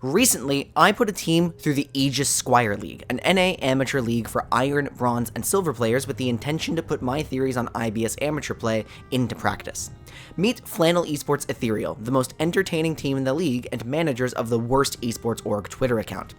Recently, I put a team through the Aegis Squire League, an NA amateur league for iron, bronze, and silver players with the intention to put my theories on IBS amateur play into practice. Meet Flannel Esports Ethereal, the most entertaining team in the league and managers of the worst esports org Twitter account.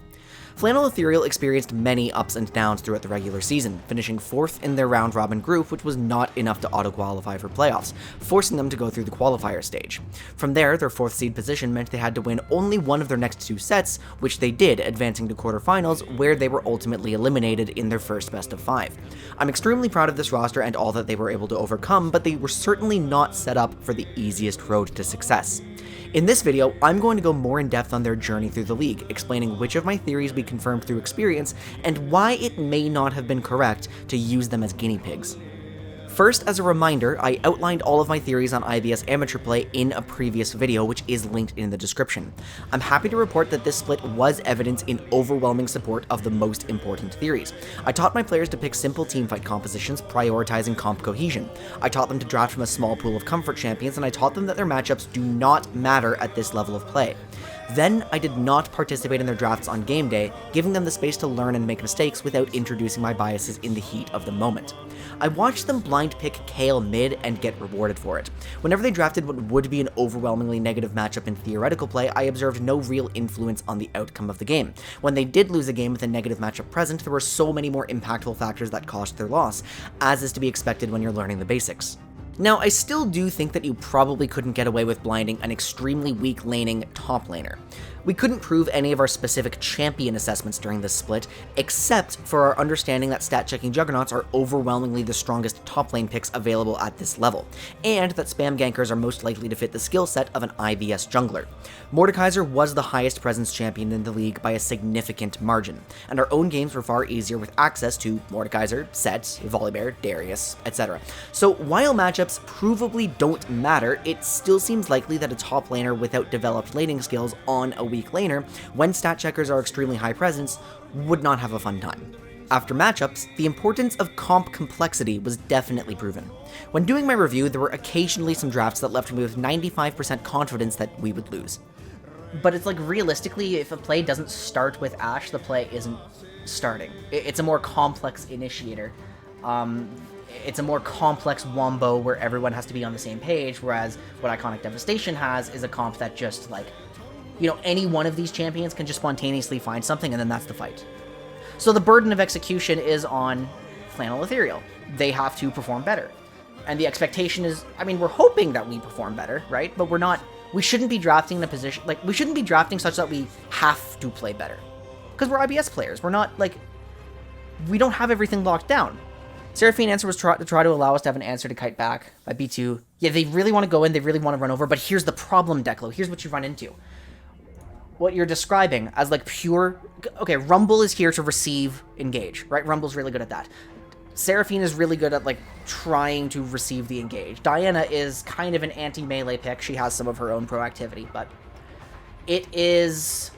Flannel Ethereal experienced many ups and downs throughout the regular season, finishing 4th in their round-robin group, which was not enough to auto-qualify for playoffs, forcing them to go through the qualifier stage. From there, their 4th seed position meant they had to win only one of their next 2 sets, which they did, advancing to quarterfinals, where they were ultimately eliminated in their first best-of-5. I'm extremely proud of this roster and all that they were able to overcome, but they were certainly not set up for the easiest road to success. In this video, I'm going to go more in depth on their journey through the league, explaining which of my theories we confirmed through experience, and why it may not have been correct to use them as guinea pigs. First, as a reminder, I outlined all of my theories on IBS amateur play in a previous video, which is linked in the description. I'm happy to report that this split was evidence in overwhelming support of the most important theories. I taught my players to pick simple teamfight compositions, prioritizing comp cohesion. I taught them to draft from a small pool of comfort champions, and I taught them that their matchups do not matter at this level of play. Then, I did not participate in their drafts on game day, giving them the space to learn and make mistakes without introducing my biases in the heat of the moment. I watched them blind pick Kale mid and get rewarded for it. Whenever they drafted what would be an overwhelmingly negative matchup in theoretical play, I observed no real influence on the outcome of the game. When they did lose a game with a negative matchup present, there were so many more impactful factors that caused their loss, as is to be expected when you're learning the basics. Now, I still do think that you probably couldn't get away with blinding an extremely weak laning top laner. We couldn't prove any of our specific champion assessments during this split, except for our understanding that stat-checking juggernauts are overwhelmingly the strongest top lane picks available at this level, and that spam gankers are most likely to fit the skill set of an IBS jungler. Mordekaiser was the highest presence champion in the league by a significant margin, and our own games were far easier with access to Mordekaiser, Set, Volibear, Darius, etc. So while matchups provably don't matter, it still seems likely that a top laner without developed laning skills on a weak laner, when stat checkers are extremely high presence, would not have a fun time. After matchups, the importance of comp complexity was definitely proven. When doing my review, there were occasionally some drafts that left me with 95% confidence that we would lose. But it's like, realistically, if a play doesn't start with Ashe, the play isn't starting. It's a more complex initiator. It's a more complex wombo where everyone has to be on the same page, whereas what Iconic Devastation has is a comp that just, like, you know, any one of these champions can just spontaneously find something, and then that's the fight. So the burden of execution is on Flannel Ethereal. They have to perform better. And the expectation is, I mean, we're hoping that we perform better, right? But we shouldn't be drafting in a position, like, we shouldn't be drafting such that we have to play better. Because we're IBS players. We're not, like, we don't have everything locked down. Seraphine answer was to try to allow us to have an answer to kite back by B2. Yeah, they really want to go in, they really want to run over, but here's the problem, Declo. Here's what you run into. What you're describing as, like, pure... Okay, Rumble is here to receive, engage, right? Rumble's really good at that. Seraphine is really good at, like, trying to receive the engage. Diana is kind of an anti-melee pick. She has some of her own proactivity, but it is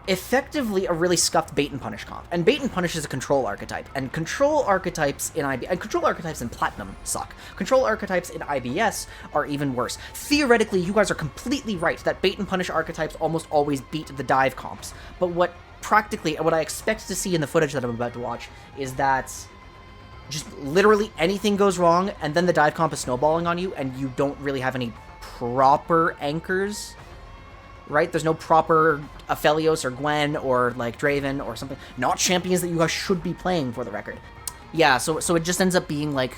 effectively a really scuffed bait and punish comp. And bait and punish is a control archetype, and control archetypes in control archetypes in Platinum suck. Control archetypes in IBS are even worse. Theoretically, you guys are completely right that bait and punish archetypes almost always beat the dive comps. But what I expect to see in the footage that I'm about to watch is that just literally anything goes wrong, and then the dive comp is snowballing on you, and you don't really have any proper anchors. Right? There's no proper Aphelios or Gwen or, like, Draven or something. Not champions that you guys should be playing, for the record. Yeah, so it just ends up being, like,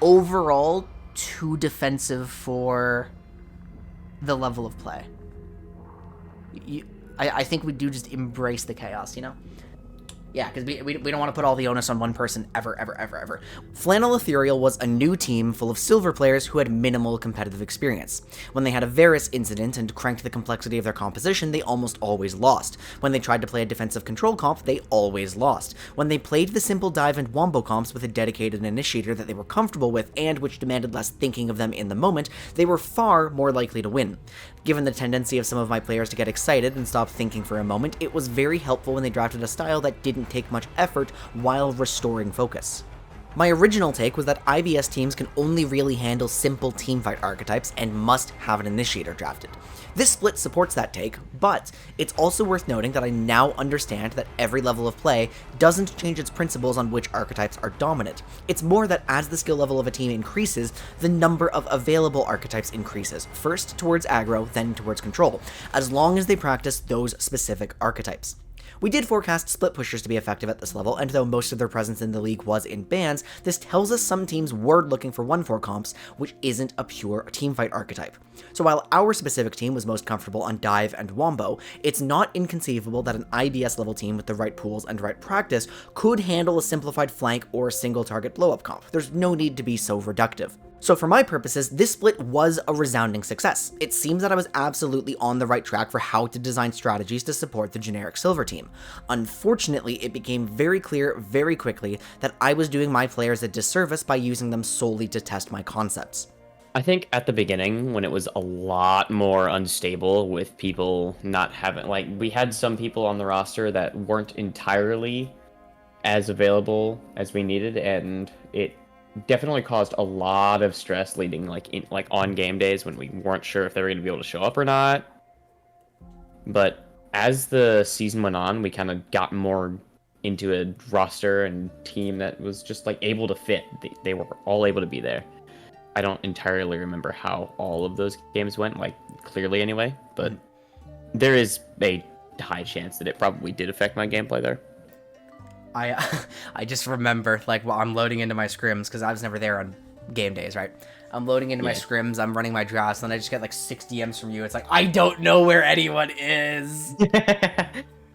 overall too defensive for the level of play. I think we do just embrace the chaos, you know? Yeah, because we don't want to put all the onus on one person ever. Flannel Ethereal was a new team full of silver players who had minimal competitive experience. When they had a Varus incident and cranked the complexity of their composition, they almost always lost. When they tried to play a defensive control comp, they always lost. When they played the simple dive and wombo comps with a dedicated initiator that they were comfortable with and which demanded less thinking of them in the moment, they were far more likely to win. Given the tendency of some of my players to get excited and stop thinking for a moment, it was very helpful when they drafted a style that didn't take much effort while restoring focus. My original take was that IBS teams can only really handle simple teamfight archetypes and must have an initiator drafted. This split supports that take, but it's also worth noting that I now understand that every level of play doesn't change its principles on which archetypes are dominant. It's more that as the skill level of a team increases, the number of available archetypes increases, first towards aggro, then towards control, as long as they practice those specific archetypes. We did forecast split pushers to be effective at this level, and though most of their presence in the league was in bans, this tells us some teams were looking for 1/4 comps, which isn't a pure teamfight archetype. So while our specific team was most comfortable on dive and wombo, it's not inconceivable that an IBS level team with the right pools and right practice could handle a simplified flank or single target blow-up comp. There's no need to be so reductive. So for my purposes, this split was a resounding success. It seems that I was absolutely on the right track for how to design strategies to support the generic silver team. Unfortunately, it became very clear very quickly that I was doing my players a disservice by using them solely to test my concepts. I think at the beginning, when it was a lot more unstable with people not having, like, we had some people on the roster that weren't entirely as available as we needed, and it definitely caused a lot of stress leading like on game days when we weren't sure if they were going to be able to show up or not. But as the season went on, we kind of got more into a roster and team that was just like able to fit. They were all able to be there. I don't entirely remember how all of those games went, like clearly anyway, but there is a high chance that it probably did affect my gameplay there. I just remember, like, while I'm loading into my scrims, because I was never there on game days, right? I'm loading into my scrims, I'm running my drafts, and then I just get like 6 DMs from you. It's like, I don't know where anyone is.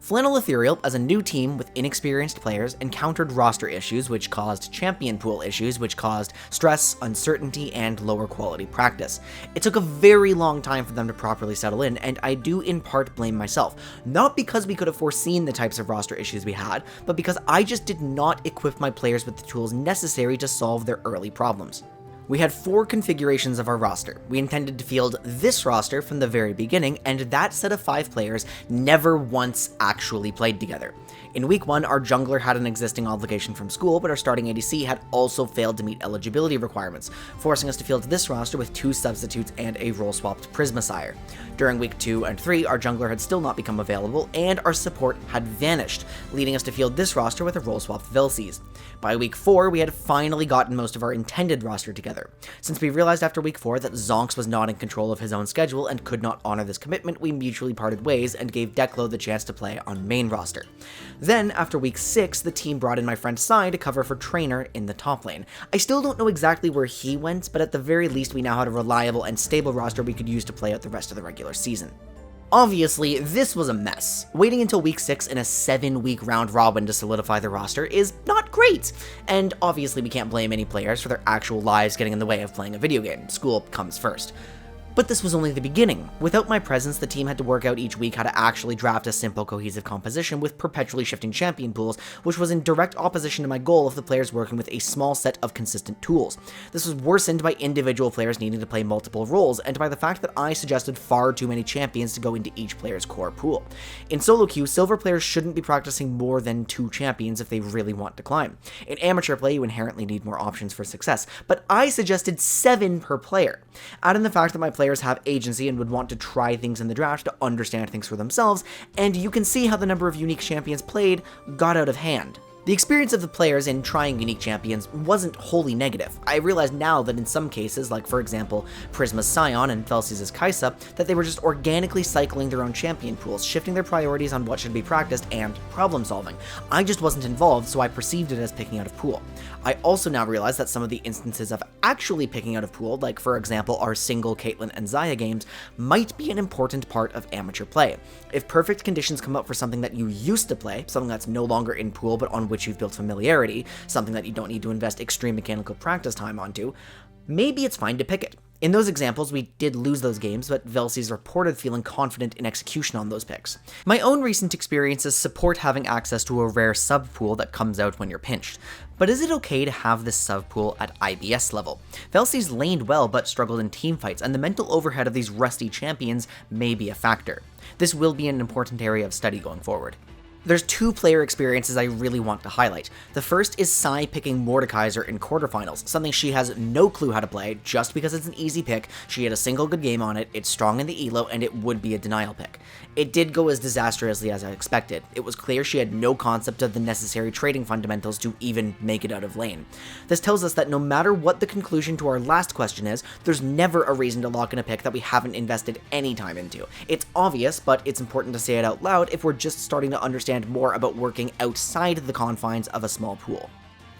Flannel Ethereal, as a new team with inexperienced players, encountered roster issues which caused champion pool issues which caused stress, uncertainty, and lower quality practice. It took a very long time for them to properly settle in, and I do in part blame myself. Not because we could have foreseen the types of roster issues we had, but because I just did not equip my players with the tools necessary to solve their early problems. We had 4 configurations of our roster. We intended to field this roster from the very beginning, and that set of 5 players never once actually played together. In week 1, our jungler had an existing obligation from school, but our starting ADC had also failed to meet eligibility requirements, forcing us to field this roster with 2 substitutes and a role-swapped Prisma Sire. During week 2 and 3, our jungler had still not become available, and our support had vanished, leading us to field this roster with a role-swapped Velsies. By week 4, we had finally gotten most of our intended roster together. Since we realized after week 4 that Zonx was not in control of his own schedule and could not honor this commitment, we mutually parted ways and gave Declo the chance to play on main roster. Then, after week 6, the team brought in my friend Sai to cover for Trainer in the top lane. I still don't know exactly where he went, but at the very least we now had a reliable and stable roster we could use to play out the rest of the regular season. Obviously, this was a mess. Waiting until week 6 in a 7-week round robin to solidify the roster is not great, and obviously we can't blame any players for their actual lives getting in the way of playing a video game. School comes first. But this was only the beginning. Without my presence, the team had to work out each week how to actually draft a simple, cohesive composition with perpetually shifting champion pools, which was in direct opposition to my goal of the players working with a small set of consistent tools. This was worsened by individual players needing to play multiple roles, and by the fact that I suggested far too many champions to go into each player's core pool. In solo queue, silver players shouldn't be practicing more than 2 champions if they really want to climb. In amateur play, you inherently need more options for success, but I suggested 7 per player. Add in the fact that my players have agency and would want to try things in the draft to understand things for themselves, and you can see how the number of unique champions played got out of hand. The experience of the players in trying unique champions wasn't wholly negative. I realize now that in some cases, like for example Prisma's Scion and Velsies' Kaisa, that they were just organically cycling their own champion pools, shifting their priorities on what should be practiced and problem solving. I just wasn't involved, so I perceived it as picking out of pool. I also now realize that some of the instances of actually picking out of pool, like for example our single Caitlyn and Xayah games, might be an important part of amateur play. If perfect conditions come up for something that you used to play, something that's no longer in pool but on which you've built familiarity, something that you don't need to invest extreme mechanical practice time onto, maybe it's fine to pick it. In those examples, we did lose those games, but Velsies reported feeling confident in execution on those picks. My own recent experiences support having access to a rare sub-pool that comes out when you're pinched. But is it okay to have this sub-pool at IBS level? Velsies laned well but struggled in teamfights, and the mental overhead of these rusty champions may be a factor. This will be an important area of study going forward. There's two player experiences I really want to highlight. The first is Sai picking Mordekaiser in quarterfinals, something she has no clue how to play. Just because it's an easy pick, she had a single good game on it, it's strong in the elo, and it would be a denial pick. It did go as disastrously as I expected. It was clear she had no concept of the necessary trading fundamentals to even make it out of lane. This tells us that no matter what the conclusion to our last question is, there's never a reason to lock in a pick that we haven't invested any time into. It's obvious, but it's important to say it out loud if we're just starting to understand more about working outside the confines of a small pool.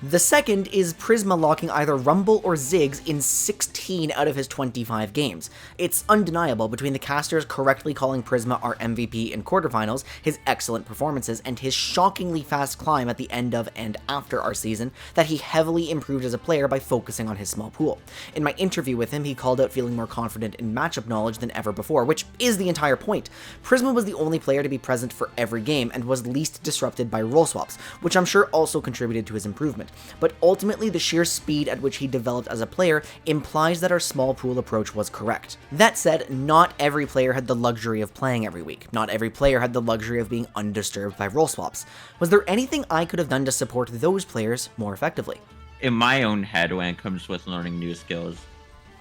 The second is Prisma locking either Rumble or Ziggs in 16 out of his 25 games. It's undeniable between the casters correctly calling Prisma our MVP in quarterfinals, his excellent performances, and his shockingly fast climb at the end of and after our season, that he heavily improved as a player by focusing on his small pool. In my interview with him, he called out feeling more confident in matchup knowledge than ever before, which is the entire point. Prisma was the only player to be present for every game and was least disrupted by role swaps, which I'm sure also contributed to his improvement. But ultimately, the sheer speed at which he developed as a player implies that our small pool approach was correct. That said, not every player had the luxury of playing every week. Not every player had the luxury of being undisturbed by role swaps. Was there anything I could have done to support those players more effectively? In my own head, when it comes with learning new skills,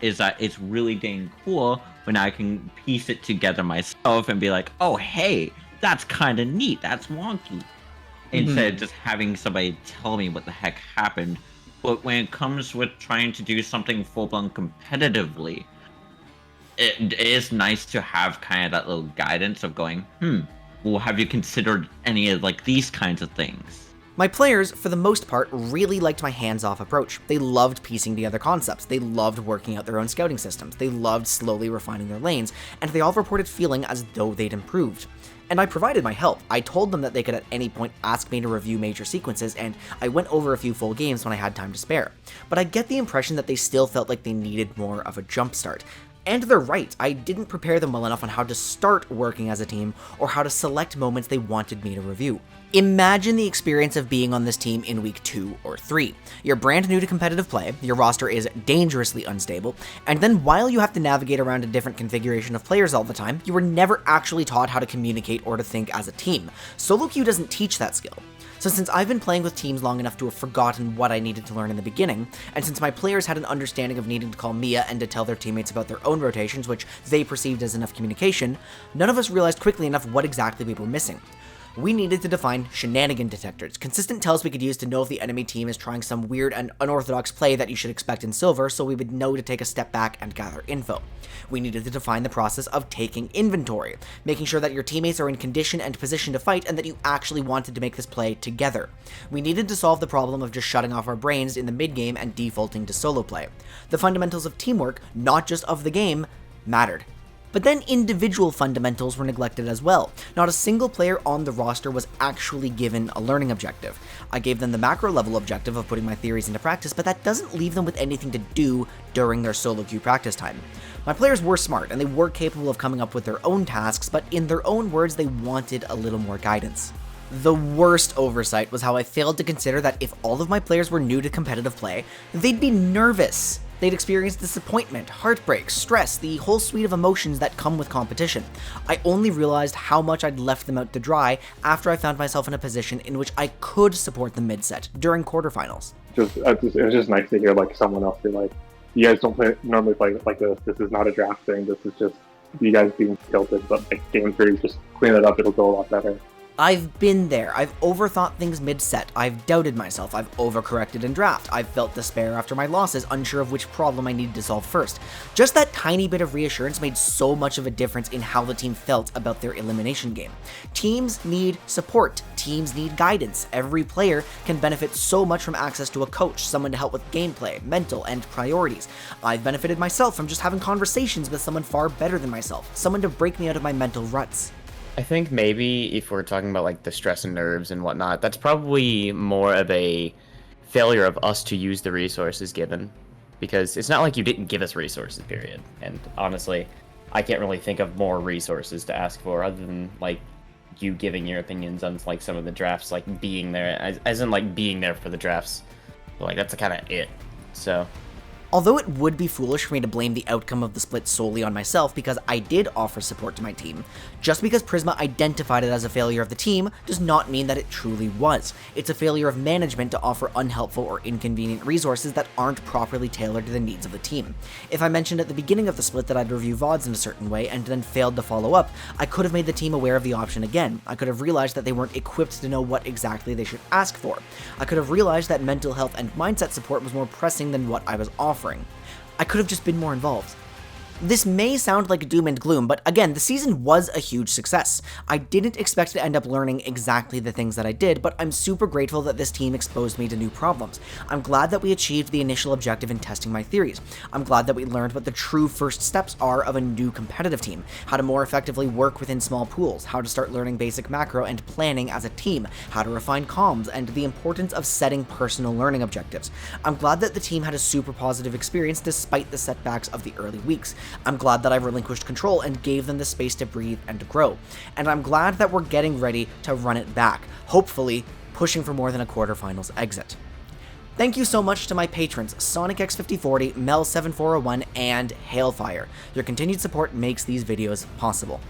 is that it's really dang cool when I can piece it together myself and be like, oh, hey, that's kind of neat, that's wonky. Instead of just having somebody tell me what the heck happened. But when it comes with trying to do something full-blown competitively, it is nice to have kind of that little guidance of going, well, have you considered any of like these kinds of things? My players, for the most part, really liked my hands-off approach. They loved piecing together concepts, they loved working out their own scouting systems, they loved slowly refining their lanes, and they all reported feeling as though they'd improved. And I provided my help. I told them that they could at any point ask me to review major sequences, and I went over a few full games when I had time to spare. But I get the impression that they still felt like they needed more of a jumpstart. And they're right, I didn't prepare them well enough on how to start working as a team, or how to select moments they wanted me to review. Imagine the experience of being on this team in week 2 or 3. You're brand new to competitive play, your roster is dangerously unstable, and then while you have to navigate around a different configuration of players all the time, you were never actually taught how to communicate or to think as a team. Solo queue doesn't teach that skill. So since I've been playing with teams long enough to have forgotten what I needed to learn in the beginning, and since my players had an understanding of needing to call Mia and to tell their teammates about their own rotations, which they perceived as enough communication, none of us realized quickly enough what exactly we were missing. We needed to define shenanigan detectors, consistent tells we could use to know if the enemy team is trying some weird and unorthodox play that you should expect in Silver, so we would know to take a step back and gather info. We needed to define the process of taking inventory, making sure that your teammates are in condition and position to fight and that you actually wanted to make this play together. We needed to solve the problem of just shutting off our brains in the mid-game and defaulting to solo play. The fundamentals of teamwork, not just of the game, mattered. But then individual fundamentals were neglected as well. Not a single player on the roster was actually given a learning objective. I gave them the macro level objective of putting my theories into practice, but that doesn't leave them with anything to do during their solo queue practice time. My players were smart, and they were capable of coming up with their own tasks, but in their own words, they wanted a little more guidance. The worst oversight was how I failed to consider that if all of my players were new to competitive play, they'd be nervous. They'd experience disappointment, heartbreak, stress, the whole suite of emotions that come with competition. I only realized how much I'd left them out to dry after I found myself in a position in which I could support the mid-set during quarterfinals. It was just nice to hear like someone else be like, you guys don't normally play like this. This is not a draft thing. This is just you guys being tilted. But like game 3, just clean it up. It'll go a lot better. I've been there. I've overthought things mid-set. I've doubted myself. I've overcorrected in draft. I've felt despair after my losses, unsure of which problem I needed to solve first. Just that tiny bit of reassurance made so much of a difference in how the team felt about their elimination game. Teams need support. Teams need guidance. Every player can benefit so much from access to a coach, someone to help with gameplay, mental, and priorities. I've benefited myself from just having conversations with someone far better than myself, someone to break me out of my mental ruts. I think maybe if we're talking about like the stress and nerves and whatnot, that's probably more of a failure of us to use the resources given, because it's not like you didn't give us resources, period. And honestly, I can't really think of more resources to ask for other than like you giving your opinions on like some of the drafts, like being there, as in like being there for the drafts. But, like that's kind of it. So Although it would be foolish for me to blame the outcome of the split solely on myself because I did offer support to my team, just because Prisma identified it as a failure of the team does not mean that it truly was. It's a failure of management to offer unhelpful or inconvenient resources that aren't properly tailored to the needs of the team. If I mentioned at the beginning of the split that I'd review VODs in a certain way and then failed to follow up, I could have made the team aware of the option again. I could have realized that they weren't equipped to know what exactly they should ask for. I could have realized that mental health and mindset support was more pressing than what I was offering. I could have just been more involved. This may sound like doom and gloom, but again, the season was a huge success. I didn't expect to end up learning exactly the things that I did, but I'm super grateful that this team exposed me to new problems. I'm glad that we achieved the initial objective in testing my theories. I'm glad that we learned what the true first steps are of a new competitive team, how to more effectively work within small pools, how to start learning basic macro and planning as a team, how to refine comms, and the importance of setting personal learning objectives. I'm glad that the team had a super positive experience despite the setbacks of the early weeks. I'm glad that I relinquished control and gave them the space to breathe and to grow. And I'm glad that we're getting ready to run it back, hopefully pushing for more than a quarterfinals exit. Thank you so much to my patrons, SonicX5040, Mel7401, and Hailfire. Your continued support makes these videos possible.